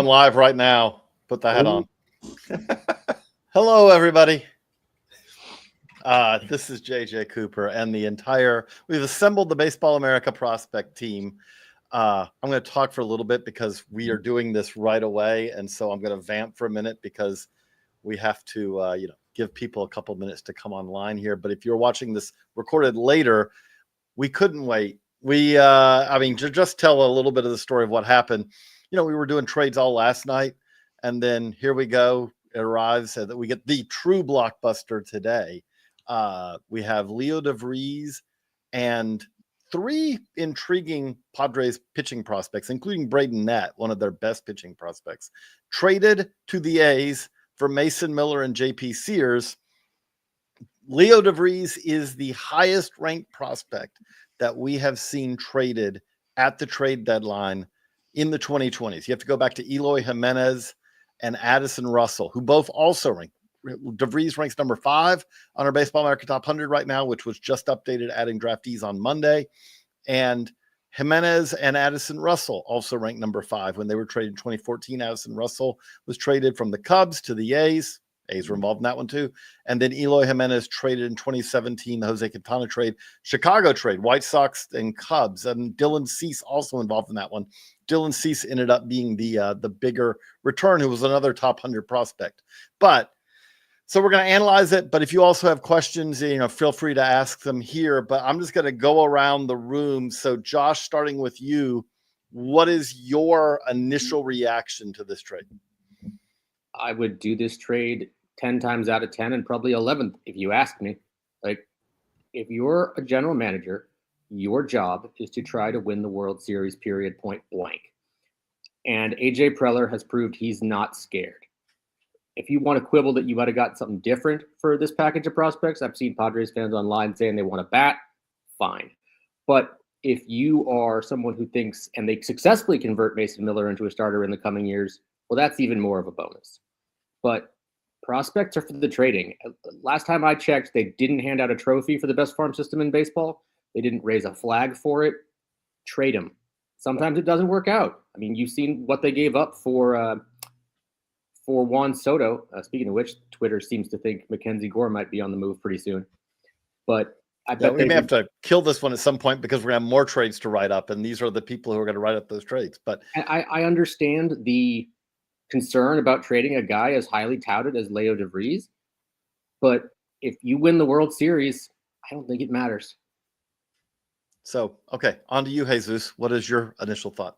live right now. Put the hat Oh. on. Hello, everybody. This is JJ Cooper and we've assembled the Baseball America prospect team. I'm going to talk for a little bit because we are doing this right away. And so I'm going to vamp for a minute because we have to, give people a couple of minutes to come online here. But if you're watching this recorded later, we couldn't wait. Just tell a little bit of the story of what happened. We were doing trades all last night, and then here we go. It arrives that we get the true blockbuster today. We have Leo Vries and three intriguing Padres pitching prospects, including Braden Nett, one of their best pitching prospects, traded to the A's for Mason Miller and JP Sears. Leo Vries is the highest ranked prospect that we have seen traded at the trade deadline in the 2020s. You have to go back to Eloy Jimenez and Addison Russell, who both also ranked. DeVries ranks number 5 on our Baseball America Top 100 right now, which was just updated, adding draftees on Monday. And Jimenez and Addison Russell also ranked number 5 when they were traded in 2014. Addison Russell was traded from the Cubs to the A's. A's were involved in that one too. And then Eloy Jimenez traded in 2017, the Jose Quintana trade, Chicago trade, White Sox and Cubs, and Dylan Cease also involved in that one. Dylan Cease ended up being the bigger return, who was another top 100 prospect. So we're going to analyze it, but if you also have questions, feel free to ask them here. But I'm just going to go around the room. So Josh, starting with you, what is your initial reaction to this trade? I would do this trade 10 times out of 10 and probably 11th if you ask me. Like, if you're a general manager, your job is to try to win the World Series, period, point blank. And AJ Preller has proved he's not scared. If you want to quibble that you might have got something different for this package of prospects, I've seen Padres fans online saying they want a bat, fine. But if you are someone who thinks, and they successfully convert Mason Miller into a starter in the coming years, well, that's even more of a bonus. But prospects are for the trading. Last time I checked, they didn't hand out a trophy for the best farm system in baseball. They didn't raise a flag for it. Trade them. Sometimes it doesn't work out. I mean, you've seen what they gave up for Juan Soto. Speaking of which, Twitter seems to think Mackenzie Gore might be on the move pretty soon. But I bet we may have to kill this one at some point because we're going to have more trades to write up, and these are the people who are going to write up those trades. But I understand the concern about trading a guy as highly touted as Leo Vries, but if you win the World Series, I don't think it matters. So, okay, on to you, Jesus. What is your initial thought?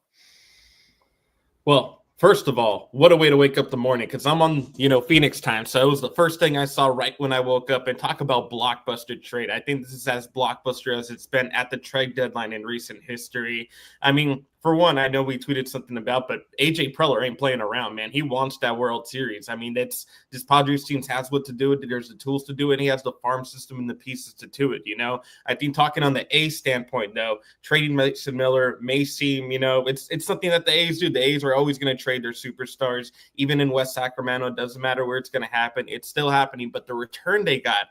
Well, first of all, what a way to wake up the morning, because I'm on, Phoenix time. So it was the first thing I saw right when I woke up. And talk about blockbuster trade. I think this is as blockbuster as it's been at the trade deadline in recent history. I mean, for one, I know we tweeted something about, but AJ Preller ain't playing around, man. He wants that World Series. I mean, this Padres team has what to do it. There's the tools to do it. And he has the farm system and the pieces to do it, I think talking on the A's standpoint, though, trading Mason Miller may seem, it's something that the A's do. The A's are always going to trade their superstars, even in West Sacramento. It doesn't matter where it's going to happen. It's still happening. But the return they got,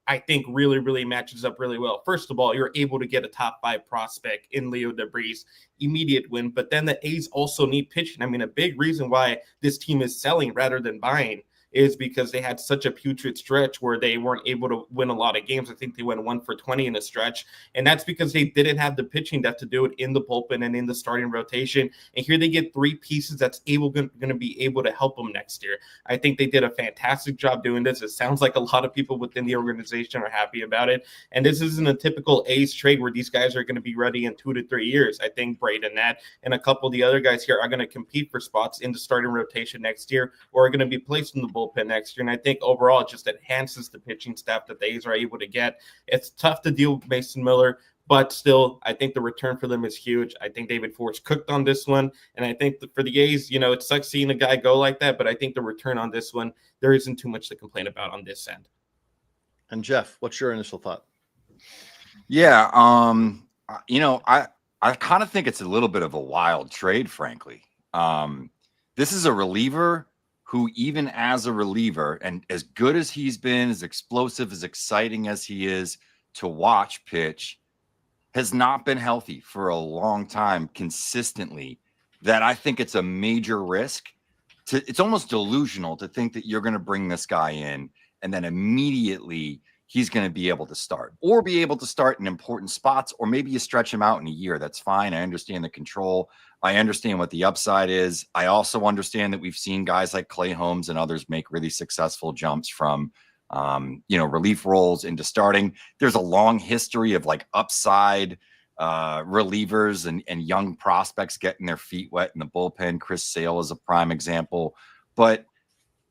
I think really, really matches up really well. First of all, you're able to get a top 5 prospect in Leo Vries, immediate win. But then the A's also need pitching. I mean, a big reason why this team is selling rather than buying is because they had such a putrid stretch where they weren't able to win a lot of games. I think they went 1-for-20 in a stretch. And that's because they didn't have the pitching depth to do it in the bullpen and in the starting rotation. And here they get 3 pieces that's going to be able to help them next year. I think they did a fantastic job doing this. It sounds like a lot of people within the organization are happy about it. And this isn't a typical A's trade where these guys are going to be ready in 2 to 3 years. I think Braden Nett and a couple of the other guys here are going to compete for spots in the starting rotation next year, or are going to be placed in the bullpen next year. And I think overall it just enhances the pitching staff that the A's are able to get. It's tough to deal with Mason Miller, but still, I think the return for them is huge. I think David Force cooked on this one. And I think that for the A's, it sucks seeing a guy go like that, but I think the return on this one, there isn't too much to complain about on this end. And Jeff, what's your initial thought? Yeah. I kind of think it's a little bit of a wild trade, frankly. This is a reliever who, even as a reliever, and as good as he's been, as explosive, as exciting as he is to watch pitch, has not been healthy for a long time consistently. that I think it's a major risk. It's almost delusional to think that you're going to bring this guy in and then immediately he's going to be able to start or be able to start in important spots, or maybe you stretch him out in a year. That's fine. I understand the control. I understand what the upside is. I also understand that we've seen guys like Clay Holmes and others make really successful jumps from, relief roles into starting. There's a long history of like upside relievers and young prospects getting their feet wet in the bullpen. Chris Sale is a prime example. But,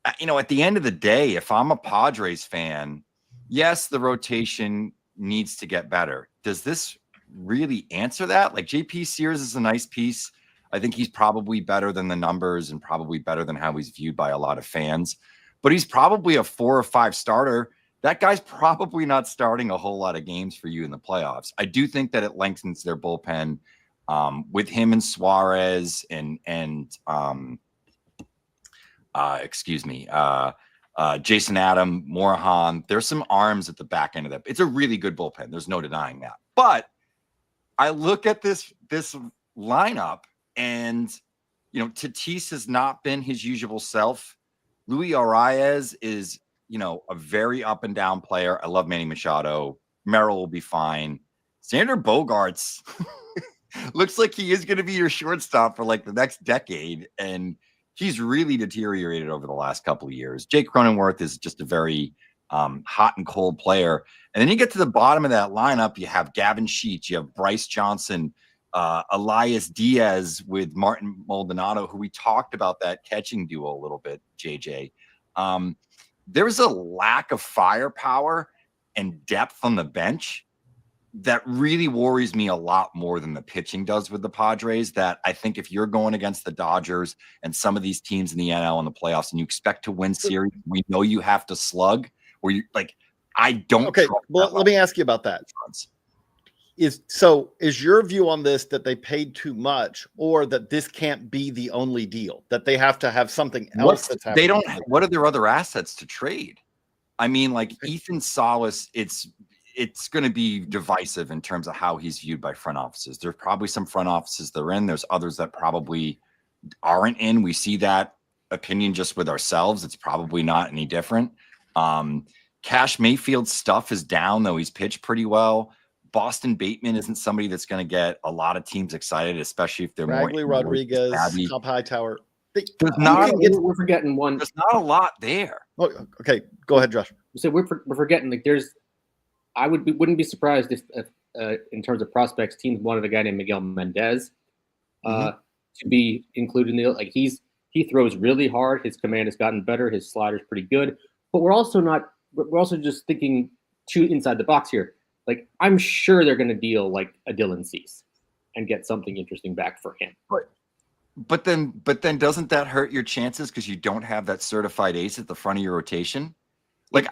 at the end of the day, if I'm a Padres fan, yes, the rotation needs to get better. Does this really answer that? Like, JP Sears is a nice piece. I think he's probably better than the numbers and probably better than how he's viewed by a lot of fans. But he's probably a 4 or 5 starter. That guy's probably not starting a whole lot of games for you in the playoffs. I do think that it lengthens their bullpen with him and Suarez and Jason Adam, Morahan. There's some arms at the back end of that. It's a really good bullpen. There's no denying that. But I look at this lineup, and Tatis has not been his usual self. Luis Arias is a very up and down player. I love Manny Machado. Merrill will be fine. Xander Bogaerts looks like he is going to be your shortstop for like the next decade, and he's really deteriorated over the last couple of years. Jake Cronenworth is just a very hot and cold player. And then you get to the bottom of that lineup, you have Gavin Sheets, you have Bryce Johnson, Elias Diaz with Martin Maldonado, who we talked about that catching duo a little bit, JJ. There's a lack of firepower and depth on the bench that really worries me a lot more than the pitching does with the Padres. That I think if you're going against the Dodgers and some of these teams in the NL in the playoffs and you expect to win series, we know you have to slug. Where you like, I don't. Okay, well, let me ask you about that. Is your view on this that they paid too much, or that this can't be the only deal, that they have to have something else that's happening? They don't. What are their other assets to trade? I mean, like Ethan Salas, it's going to be divisive in terms of how he's viewed by front offices. There's probably some front offices they're in. There's others that probably aren't in. We see that opinion just with ourselves. It's probably not any different. Cash Mayfield's stuff is down, though he's pitched pretty well. Boston Bateman isn't somebody that's going to get a lot of teams excited, especially if they're Ragley, more Rodriguez, Top Hightower. We're forgetting one. There's not a lot there. Oh, okay, go ahead, Josh. So we're forgetting, like, wouldn't be surprised if in terms of prospects, teams wanted a guy named Miguel Mendez to be included in the, like, he throws really hard. His command has gotten better. His slider's pretty good. But we're also just thinking too inside the box here. Like, I'm sure they're going to deal like a Dylan Cease and get something interesting back for him. But then doesn't that hurt your chances because you don't have that certified ace at the front of your rotation? Like,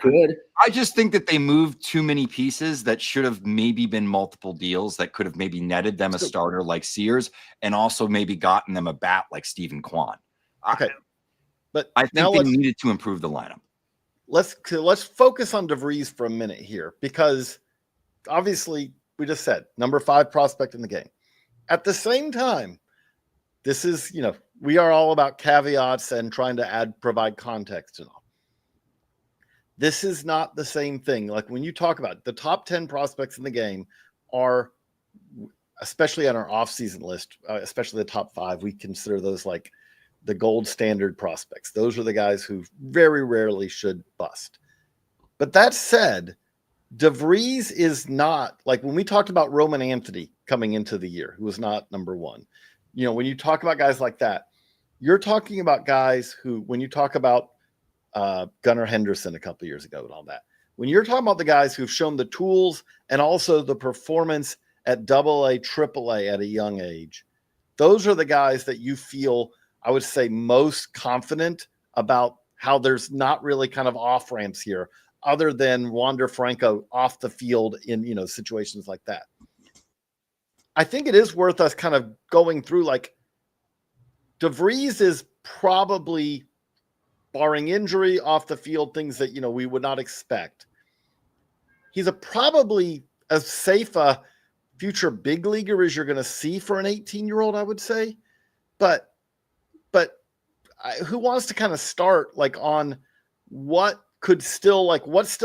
I just think that they moved too many pieces that should have maybe been multiple deals that could have maybe netted them a starter like Sears and also maybe gotten them a bat like Stephen Kwan. Okay. But I think they needed to improve the lineup. Let's focus on DeVries for a minute here, because obviously we just said number 5 prospect in the game. At the same time, this is, we are all about caveats and trying to provide context and all. This is not the same thing. Like, when you talk about the top 10 prospects in the game are, especially on our off-season list, especially the top 5, we consider those like the gold standard prospects. Those are the guys who very rarely should bust. But that said, DeVries is not, like when we talked about Roman Anthony coming into the year, who was not number 1. When you talk about guys like that, you're talking about guys who, when you talk about Gunnar Henderson a couple of years ago and all that, when you're talking about the guys who've shown the tools and also the performance at AA, AAA at a young age, those are the guys that you feel, I would say, most confident about how there's not really kind of off ramps here, other than Wander Franco off the field in, situations like that. I think it is worth us kind of going through, like, DeVries is probably, barring injury, off the field, things that, we would not expect. He's probably as safe a future big leaguer as you're going to see for an 18-year-old, I would say. but who wants to kind of start like on what still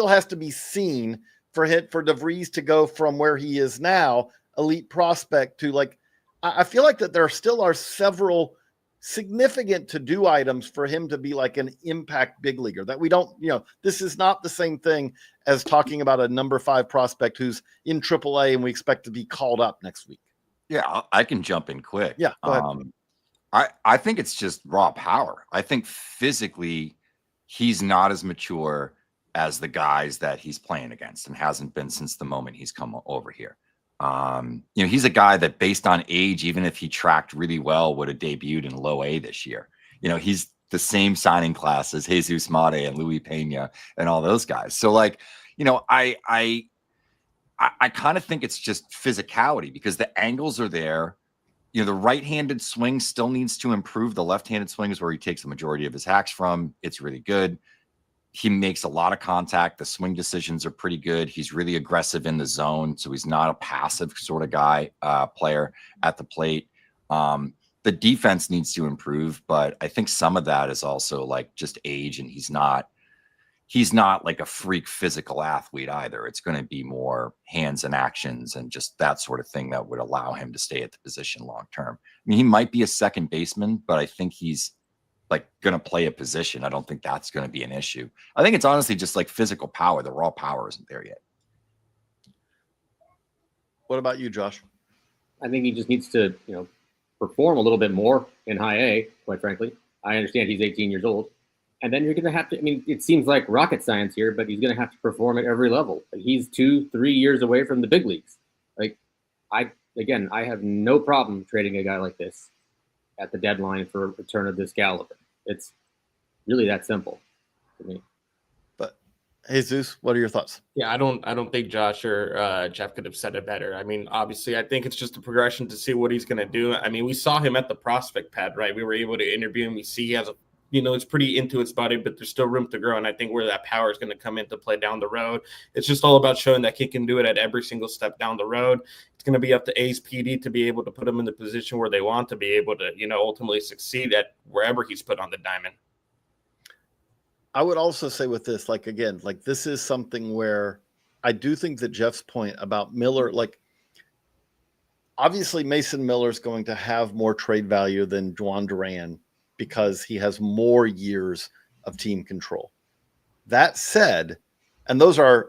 has to be seen for DeVries to go from where he is now, elite prospect, to like, I feel like that there still are several significant to-do items for him to be like an impact big leaguer that we don't, this is not the same thing as talking about a number 5 prospect who's in AAA and we expect to be called up next week. Yeah, I can jump in quick. Yeah, go ahead. I think it's just raw power. I think physically he's not as mature as the guys that he's playing against and hasn't been since the moment he's come over here. He's a guy that based on age, even if he tracked really well, would have debuted in low A this year. He's the same signing class as Jesus Mate and Louis Pena and all those guys. So like, I kind of think it's just physicality because the angles are there. The right-handed swing still needs to improve. The left-handed swing is where he takes the majority of his hacks from. It's really good. He makes a lot of contact. The swing decisions are pretty good. He's really aggressive in the zone, so he's not a passive sort of guy, player at the plate. The defense needs to improve, but I think some of that is also like just age, and he's not like a freak physical athlete either. It's going to be more hands and actions and just that sort of thing that would allow him to stay at the position long term. I mean, he might be a second baseman, but I think he's like going to play a position. I don't think that's going to be an issue. I think it's honestly just like physical power. The raw power isn't there yet. What about you, Josh? I think he just needs to, perform a little bit more in high A, quite frankly. I understand he's 18 years old. And then you're going to have to, it seems like rocket science here, but he's going to have to perform at every level. He's 2-3 years away from the big leagues. Like, I have no problem trading a guy like this at the deadline for a return of this caliber. It's really that simple for me. But Jesus, what are your thoughts? Yeah, I don't think Josh or Jeff could have said it better. I mean, obviously, I think it's just a progression to see what he's going to do. I mean, we saw him at the prospect pad, right? We were able to interview him. We see he has it's pretty into his body, but there's still room to grow. And I think where that power is going to come into play down the road, it's just all about showing that he can do it at every single step down the road. It's going to be up to A's PD to be able to put him in the position where they want to be able to, ultimately succeed at wherever he's put on the diamond. I would also say with this, this is something where I do think that Jeff's point about Miller, obviously Mason Miller's going to have more trade value than Juan Duran because he has more years of team control. That said, and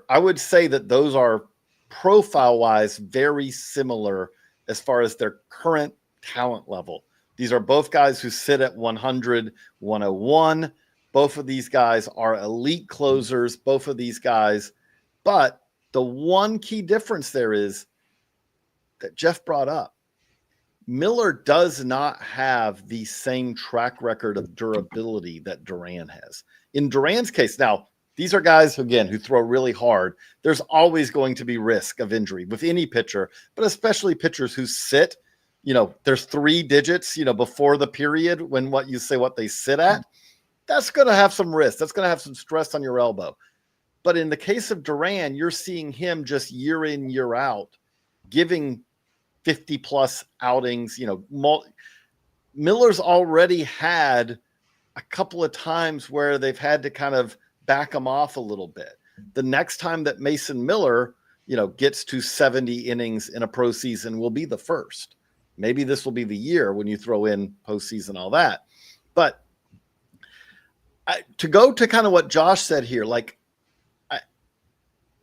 I would say that those are profile-wise very similar as far as their current talent level. These are both guys who sit at 100, 101. Both of these guys are elite closers, both of these guys. But the one key difference there is that Jeff brought up. Miller does not have the same track record of durability that Duran has. In Duran's case, now, these are guys, again, who throw really hard. There's always going to be risk of injury with any pitcher, but especially pitchers who sit, there's 3 digits, before the period when what they sit at. That's going to have some risk. That's going to have some stress on your elbow. But in the case of Duran, you're seeing him just year in, year out, giving 50 plus outings. Miller's already had a couple of times where they've had to kind of back him off a little bit. The next time that Mason Miller, gets to 70 innings in a pro season will be the first. Maybe this will be the year when you throw in postseason, all that. But to go to kind of what Josh said here,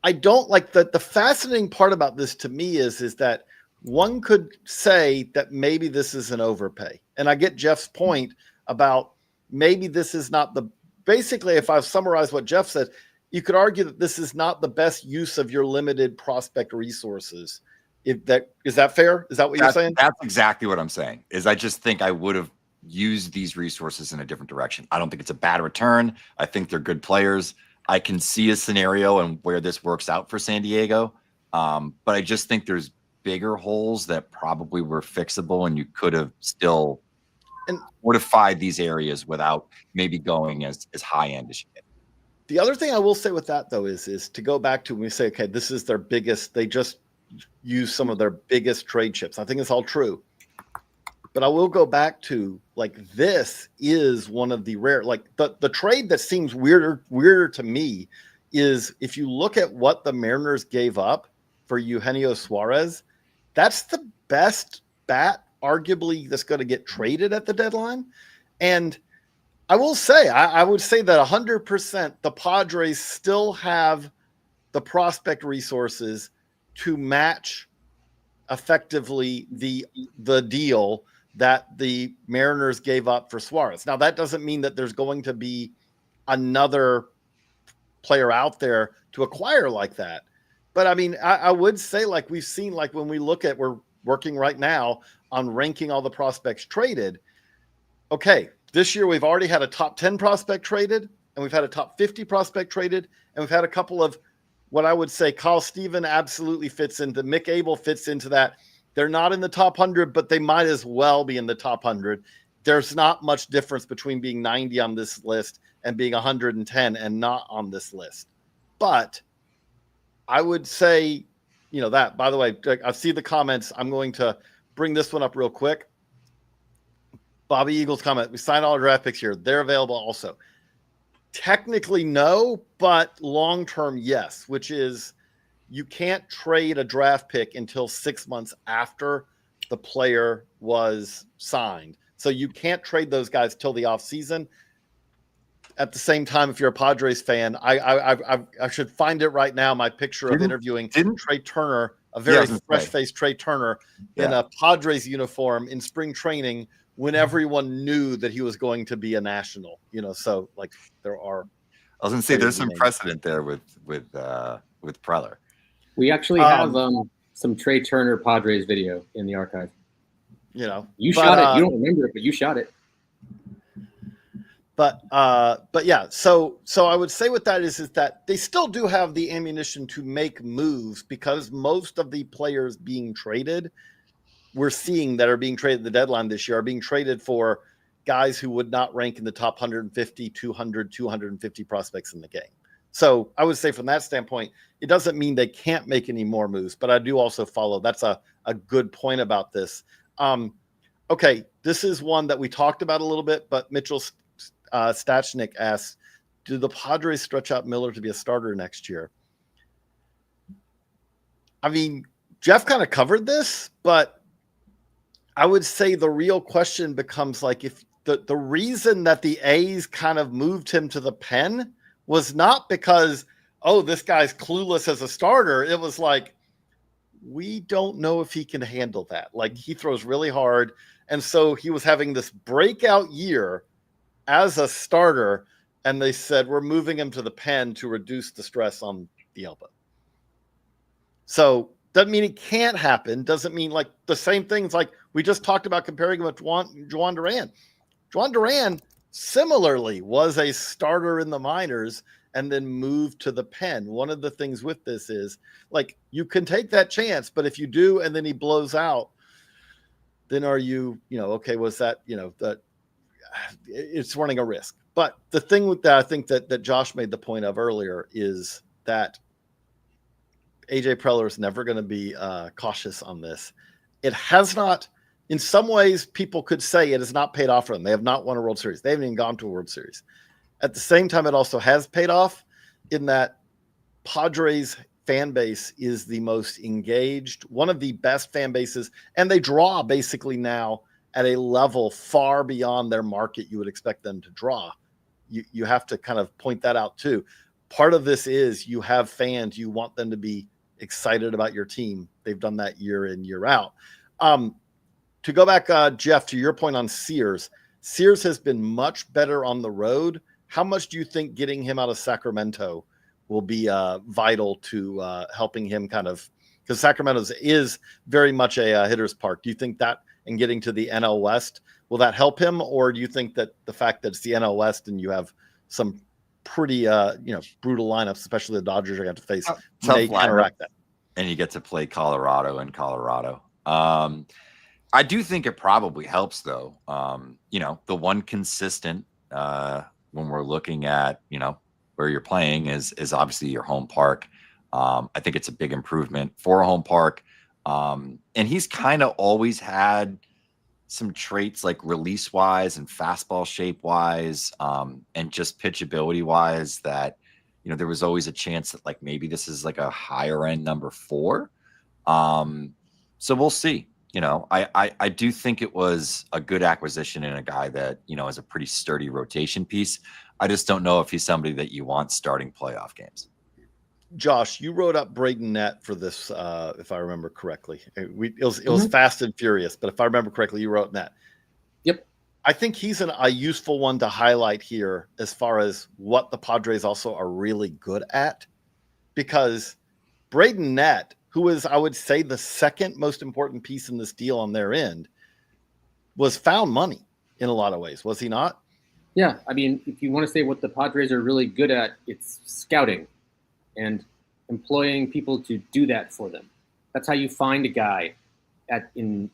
I don't like the fascinating part about this to me is that one could say that maybe this is an overpay. And I get Jeff's point about maybe this is not basically, if I've summarized what Jeff said, you could argue that this is not the best use of your limited prospect resources. Is that fair? Is that what you're saying? That's exactly what I'm saying. I just think I would have used these resources in a different direction. I don't think it's a bad return. I think they're good players. I can see a scenario and where this works out for San Diego. But I just think there's bigger holes that probably were fixable and you could have still fortified these areas without maybe going as high end as you did. The other thing I will say with that though is to go back to when we say, okay, this is their biggest, they just use some of their biggest trade chips. I think it's all true. But I will go back to, like, this is one of the rare, like, the trade that seems weirder to me is if you look at what the Mariners gave up for Eugenio Suarez, that's the best bat arguably that's going to get traded at the deadline. And I will say, I would say that 100% the Padres still have the prospect resources to match effectively the deal that the Mariners gave up for Suarez. Now, that doesn't mean that there's going to be another player out there to acquire like that. But I mean, I would say, like we've seen, like when we look at, we're working right now on ranking all the prospects traded. Okay, this year we've already had a top 10 prospect traded, and we've had a top 50 prospect traded, and we've had a couple of what I would say Kyle Steven absolutely fits into, Mick Abel fits into that. They're not in the top 100, but they might as well be in the top 100. There's not much difference between being 90 on this list and being 110 and not on this list. But I would say, you know, that, by the way, I see the comments. I'm going to bring this one up real quick. Bobby Eagles comment, we signed all our draft picks here. They're available also. Technically, no, but long-term, yes, which is you can't trade a draft pick until 6 months after the player was signed. So you can't trade those guys till the offseason. At the same time, if you're a Padres fan, I should find it right now, my picture of interviewing Trey Turner, a very fresh-faced Trey Turner in a Padres uniform in spring training when everyone knew that he was going to be a national, you know, so like there are. I was going to say there's some precedent there with Preller. We actually have some Trey Turner Padres video in the archive. You know, you shot it. You don't remember it, but you shot it. But yeah, so I would say with that is that they still do have the ammunition to make moves because most of the players being traded, we're seeing that are being traded at the deadline this year are being traded for guys who would not rank in the top 150, 200, 250 prospects in the game. So I would say from that standpoint, it doesn't mean they can't make any more moves, but I do also follow. That's a good point about this. Okay, this is one that we talked about a little bit, but Mitchell Stachnik asks, do the Padres stretch out Miller to be a starter next year? I mean, Jeff kind of covered this, but I would say the real question becomes like if the reason that the A's kind of moved him to the pen was not because, oh, this guy's clueless as a starter. It was like, we don't know if he can handle that. Like he throws really hard. And so he was having this breakout year as a starter. And they said, we're moving him to the pen to reduce the stress on the elbow. So doesn't mean it can't happen. Doesn't mean like the same things like we just talked about comparing him with Juan Duran. Juan Duran similarly was a starter in the minors and then moved to the pen. One of the things with this is like you can take that chance, but if you do and then he blows out, then are you, okay, was that, that it's running a risk. But the thing with that, I think that Josh made the point of earlier is that AJ Preller is never going to be cautious on this. It has not, in some ways, people could say it has not paid off for them. They have not won a World Series. They haven't even gone to a World Series. At the same time, it also has paid off in that Padres fan base is the most engaged, one of the best fan bases, and they draw basically now at a level far beyond their market you would expect them to draw. You have to kind of point that out too. Part of this is you have fans, you want them to be excited about your team. They've done that year in, year out. To go back, Jeff, to your point on Sears, Sears has been much better on the road. How much do you think getting him out of Sacramento will be vital to helping him kind of, because Sacramento is very much a hitter's park. Do you think that and getting to the NL West, will that help him? Or do you think that the fact that it's the NL West and you have some pretty, brutal lineups, especially the Dodgers are going to face, may counteract that? And you get to play Colorado in Colorado. I do think it probably helps, though. The one consistent when we're looking at, where you're playing is obviously your home park. I think it's a big improvement for a home park. And he's kind of always had some traits like release wise and fastball shape wise, and just pitchability wise that, there was always a chance that like maybe this is like a higher end number 4. So we'll see. I do think it was a good acquisition in a guy that, is a pretty sturdy rotation piece. I just don't know if he's somebody that you want starting playoff games. Josh, you wrote up Braden Nett for this, if I remember correctly. It was fast and furious, but if I remember correctly, you wrote Nett. Yep. I think he's a useful one to highlight here as far as what the Padres also are really good at, because Braden Nett, who is, I would say, the second most important piece in this deal on their end, was found money in a lot of ways, was he not? Yeah, I mean, if you want to say what the Padres are really good at, it's scouting and employing people to do that for them. That's how you find a guy in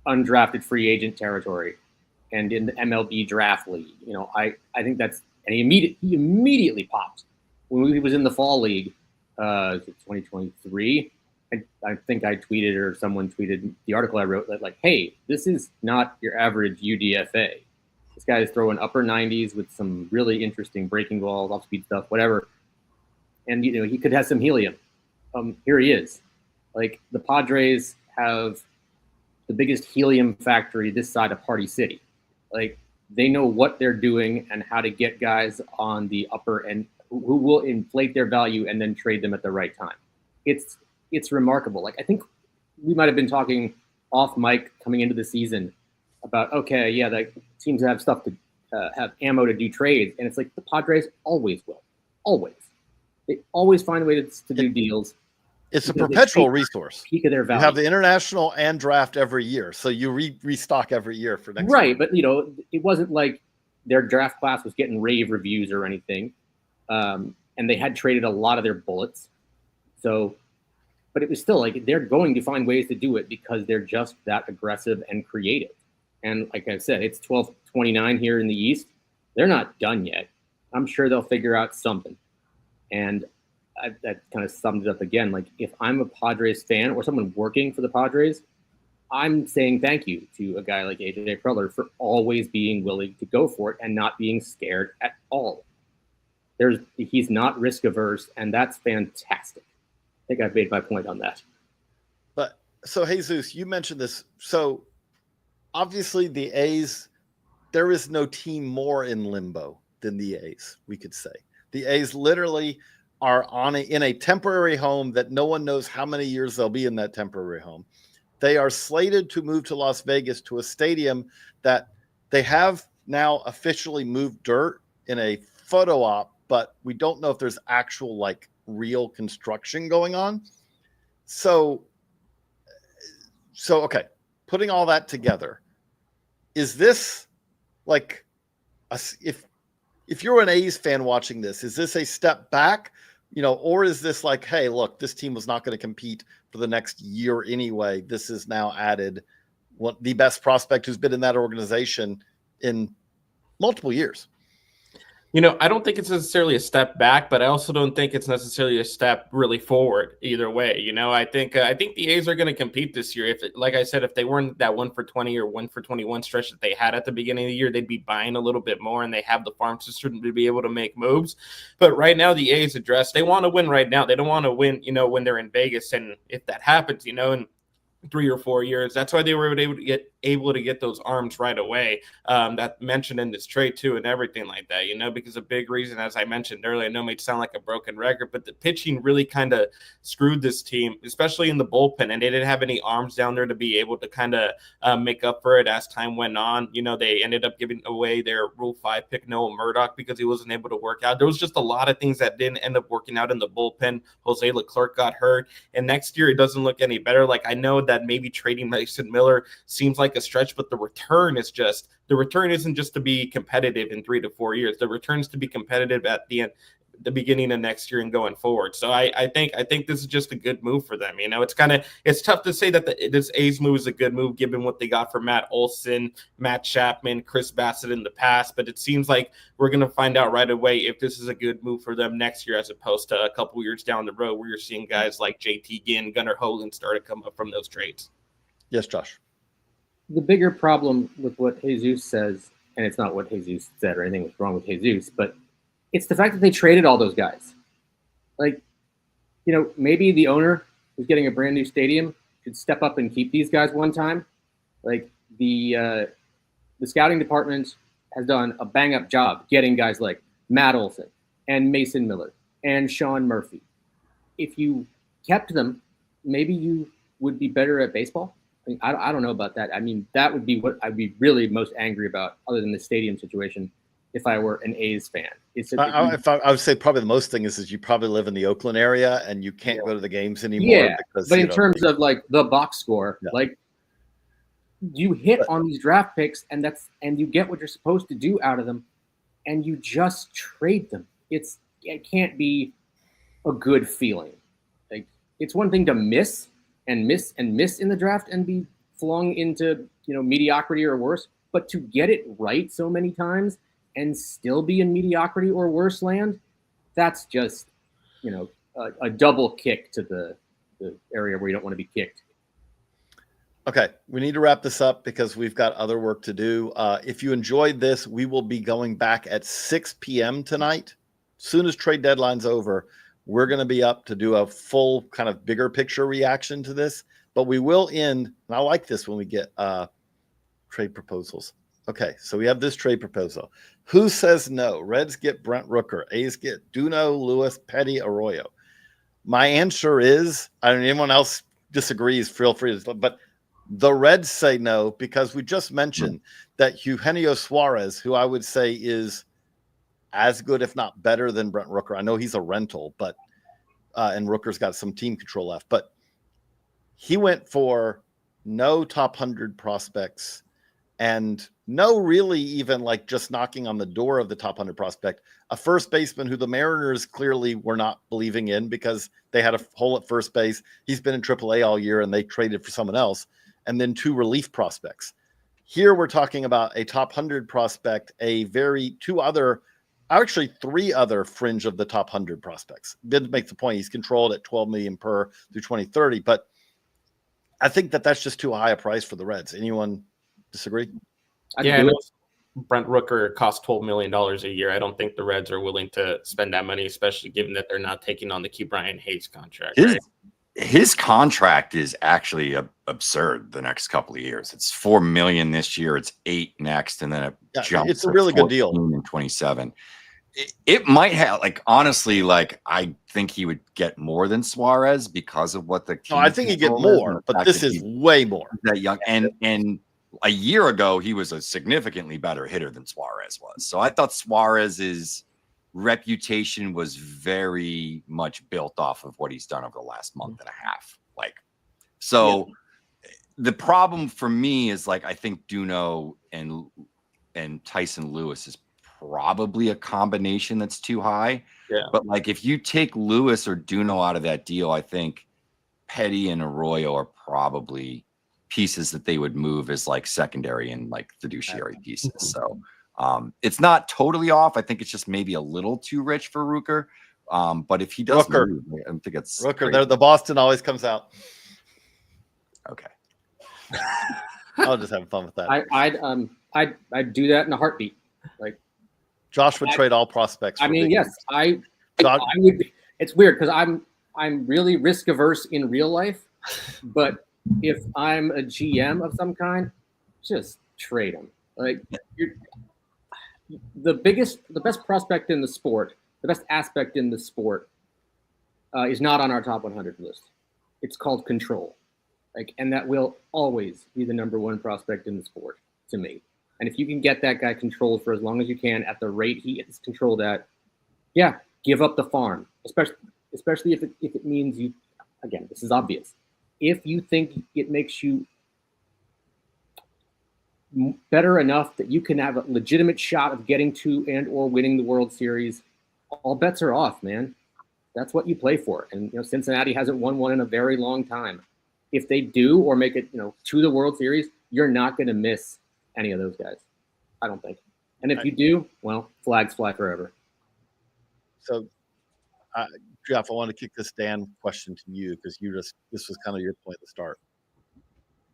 undrafted free agent territory and in the MLB draft league. I think that's, and he immediately popped when he was in the fall league, 2023. I think I tweeted or someone tweeted the article I wrote that like, hey, this is not your average UDFA. This guy is throwing upper 90s with some really interesting breaking balls, off-speed stuff, whatever. And, he could have some helium. Here he is. Like, the Padres have the biggest helium factory this side of Party City. Like, they know what they're doing and how to get guys on the upper end who will inflate their value and then trade them at the right time. It's remarkable. Like, I think we might have been talking off mic coming into the season about, okay, yeah, the teams have stuff to have ammo to do trades. And it's like the Padres always will. Always. They always find ways to do deals. It's a perpetual resource. Peak of their value. You have the international and draft every year, so you restock every year for next right, year. But it wasn't like their draft class was getting rave reviews or anything, and they had traded a lot of their bullets. So, but it was still like they're going to find ways to do it because they're just that aggressive and creative. And like I said, it's 12:29 here in the East. They're not done yet. I'm sure they'll figure out something. And that kind of summed it up again. Like, if I'm a Padres fan or someone working for the Padres, I'm saying thank you to a guy like AJ Preller for always being willing to go for it and not being scared at all. He's not risk averse, and that's fantastic. I think I've made my point on that. But so, Jesus, you mentioned this. So obviously the A's, there is no team more in limbo than the A's, we could say. The A's literally are in a temporary home that no one knows how many years they'll be in that temporary home. They are slated to move to Las Vegas to a stadium that they have now officially moved dirt in a photo op, but we don't know if there's actual like real construction going on. So okay, putting all that together, is this like if you're an A's fan watching this, is this a step back, or is this like, hey, look, this team was not going to compete for the next year anyway. This is now added the best prospect who's been in that organization in multiple years. I don't think it's necessarily a step back, but I also don't think it's necessarily a step really forward either way. I think the A's are going to compete this year. Like I said, if they weren't that 1 for 20 or 1 for 21 stretch that they had at the beginning of the year, they'd be buying a little bit more, and they have the farm system to be able to make moves. But right now, the A's they want to win right now. They don't want to win, when they're in Vegas. And if that happens, in 3 or 4 years, that's why they were able to get those arms right away, that mentioned in this trade too, and everything like that, because a big reason, as I mentioned earlier, I know it may sound like a broken record, but the pitching really kind of screwed this team, especially in the bullpen, and they didn't have any arms down there to be able to kind of make up for it as time went on. They ended up giving away their Rule 5 pick, Noah Murdoch, because he wasn't able to work out. There was just a lot of things that didn't end up working out in the bullpen. Jose Leclerc got hurt, and next year it doesn't look any better. Like, I know that maybe trading Mason Miller seems like a stretch, but the return isn't just to be competitive in 3 to 4 years. The return is to be competitive at the beginning of next year and going forward. So I think this is just a good move for them. It's tough to say that this A's move is a good move given what they got from Matt Olson, Matt Chapman, Chris Bassett in the past, but it seems like we're going to find out right away if this is a good move for them next year, as opposed to a couple years down the road where you're seeing guys like JT Ginn, Gunnar Hogan start to come up from those trades. Yes, Josh. the bigger problem with what Jesus says, and it's not what Jesus said or anything was wrong with Jesus, but it's the fact that they traded all those guys. Like, maybe the owner who's getting a brand new stadium should step up and keep these guys one time. Like the scouting department has done a bang up job getting guys like Matt Olson and Mason Miller and Sean Murphy. If you kept them, maybe you would be better at baseball. I don't know about that. I mean, that would be what I'd be really most angry about, other than the stadium situation, if I were an A's fan. I would say probably the most thing is you probably live in the Oakland area and you can't go to the games anymore. Yeah, because, but in terms of like the box score, Yeah. like you hit on these draft picks, and you get what you're supposed to do out of them, and you just trade them. It can't be a good feeling. Like, it's one thing to miss in the draft and be flung into mediocrity or worse, but to get it right so many times and still be in mediocrity or worse land, that's just a double kick to the area where you don't want to be kicked. Okay, we need to wrap this up because we've got other work to do. If you enjoyed this, we will be going back at 6 p.m. tonight. As soon as trade deadline's over, we're going to be up to do a full kind of bigger picture reaction to this. But we will end, and I like this when we get trade proposals. Okay, so we have this trade proposal. Who says no? Reds get Brent Rooker. A's get Duno, Lewis, Petty, Arroyo. My answer is, anyone else disagrees, feel free to, but the Reds say no because we just mentioned that Eugenio Suarez, who I would say is as good, if not better than Brent Rooker. I know he's a rental, but and Rooker's got some team control left, but he went for no top 100 prospects and no really even like just knocking on the door of the top 100 prospect, a first baseman who the Mariners clearly were not believing in because they had a hole at first base. He's been in AAA all year and they traded for someone else. And then 2 relief prospects. Here we're talking about a top 100 prospect, actually 3 other fringe of the top 100 prospects. Didn't make the point. He's controlled at $12 million per through 2030, but I think that's just too high a price for the Reds. Anyone disagree? Brent Rooker costs $12 million a year. I don't think the Reds are willing to spend that money, especially given that they're not taking on the Key Brian Hayes contract. His contract is actually absurd the next couple of years. It's $4 million this year. It's $8 million next, and then it jumps. It's a really good deal. In 27. It might have, honestly, I think he would get more than Suarez because of what the. No, I think he'd get more, but this is way more. That young, and a year ago he was a significantly better hitter than Suarez was. So I thought Suarez's reputation was very much built off of what he's done over the last month and a half. The problem for me is I think Duno and Tyson Lewis is probably a combination that's too high. Yeah. But if you take Lewis or Duno out of that deal, I think Petty and Arroyo are probably pieces that they would move as secondary and fiduciary pieces. So it's not totally off. I think it's just maybe a little too rich for Rooker. But if he does move, I don't think it's Rooker. The Boston always comes out. Okay. I'll just have fun with that. I'd do that in a heartbeat. Josh would trade all prospects. I mean, yes, I would. It's weird because I'm really risk averse in real life, but if I'm a GM of some kind, just trade him. The best prospect in the sport, the best aspect in the sport, is not on our top 100 list. It's called control, and that will always be the number 1 prospect in the sport to me. And if you can get that guy controlled for as long as you can at the rate he is controlled at, yeah, give up the farm, especially if it means you. Again, this is obvious. If you think it makes you better enough that you can have a legitimate shot of getting to and or winning the World Series, all bets are off, man. That's what you play for. And Cincinnati hasn't won one in a very long time. If they do or make it, to the World Series, you're not going to miss any of those guys, I don't think. And if you do, well, flags fly forever. So, Jeff, I want to kick this Dan question to you because this was kind of your point at the start.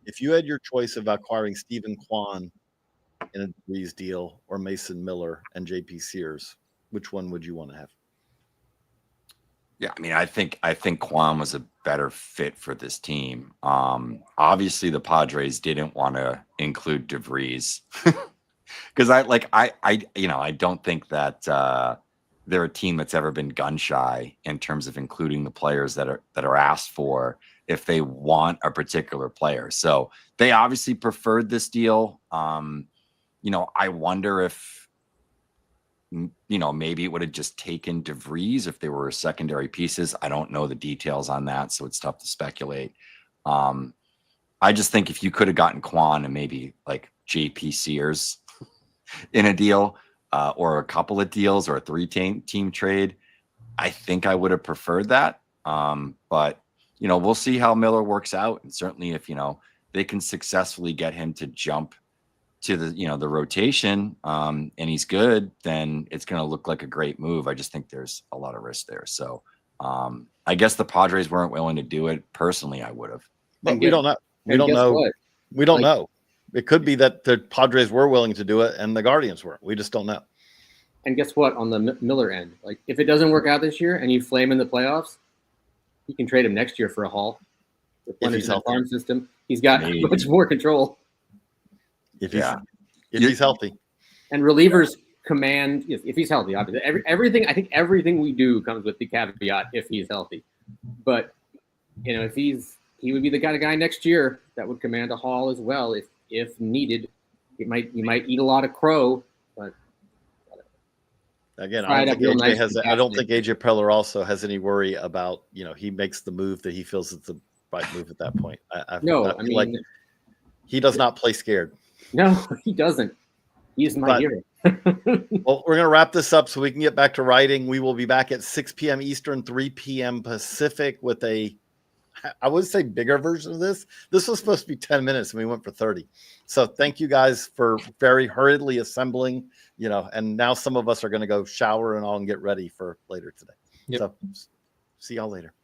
If you had your choice of acquiring Stephen Kwan in a Vries deal or Mason Miller and JP Sears, which one would you want to have? Yeah, I mean, I think Kwan was a better fit for this team. Obviously, the Padres didn't want to include DeVries because I don't think that they're a team that's ever been gun shy in terms of including the players that are asked for if they want a particular player. So they obviously preferred this deal. I wonder if maybe it would have just taken DeVries if they were secondary pieces. I don't know the details on that, so it's tough to speculate. I just think if you could have gotten Kwan and maybe like JP Sears in a deal, or a couple of deals, or a 3-team trade, I think I would have preferred that. But we'll see how Miller works out, and certainly if they can successfully get him to jump to the rotation, and he's good, then it's going to look like a great move. I just think there's a lot of risk there. So I guess the Padres weren't willing to do it. Personally, I would have. But we don't know. We don't know. What? We don't know. It could be that the Padres were willing to do it and the Guardians weren't. We just don't know. And guess what? On the Miller end, like if it doesn't work out this year and you flame in the playoffs, you can trade him next year for a haul. Replenish the farm system. He's got much more control. If he's healthy. And relievers command, if he's healthy, obviously. Everything, I think everything we do comes with the caveat if he's healthy. But, if he would be the kind of guy next year that would command a haul as well if needed. You might eat a lot of crow, but again, I don't think AJ Preller also has any worry about, he makes the move that he feels is the right move at that point. I mean, like he does not play scared. No, he doesn't. He's my hero. Well, we're going to wrap this up so we can get back to writing. We will be back at 6 p.m. Eastern, 3 p.m. Pacific with I would say bigger version of this. This was supposed to be 10 minutes and we went for 30. So thank you guys for very hurriedly assembling, and now some of us are going to go shower and all and get ready for later today. Yep. So see y'all later.